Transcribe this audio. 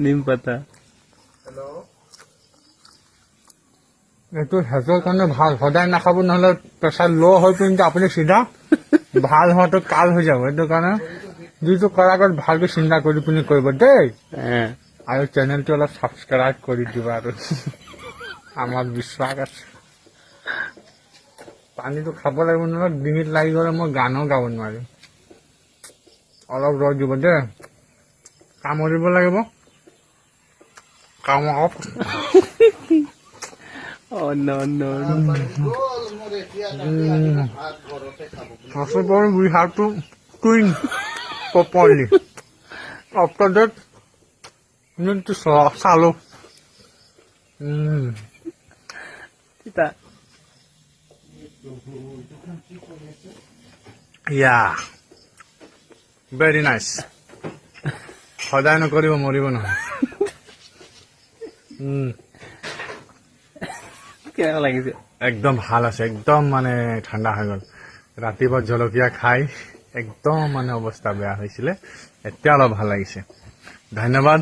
নিম পাতা এইটো হেল্থৰ কাৰণে ভাল, সদায় নাখাব, নহ'লে প্ৰেছাৰ ল' হয় কিন্তু আপুনি চিধা ভাল হোৱাটো কাল হৈ যাব। সেইটো কাৰণে যিটো কৰাৰ আগত ভালকৈ চিন্তা কৰি পিনি কৰিব দেই। আৰু চেনেলটো অলপ ছাবস্ক্ৰাইব কৰি দিবা আৰু আমাৰ বিশ্বাস আছে। পানীটো খাব লাগিব, নহ'লে ডিঙিত লাগি গ'লে মই গানো গাব নোৱাৰিম। অলপ ৰৈ দিব দেই, কামুৰিব লাগিব, কামক First of all, we have to clean properly. After that, we need to swallow. Yeah, very nice. সদায় নকৰিব, মৰিব নহয়। কেনেকুৱা লাগিছে? একদম ভাল আছে, একদম মানে ঠাণ্ডা হৈ গ'ল। ৰাতিপুৱা জলকীয়া খাই একদম মানে অৱস্থা বেয়া হৈছিলে, এতিয়া অলপ ভাল লাগিছে। ধন্যবাদ।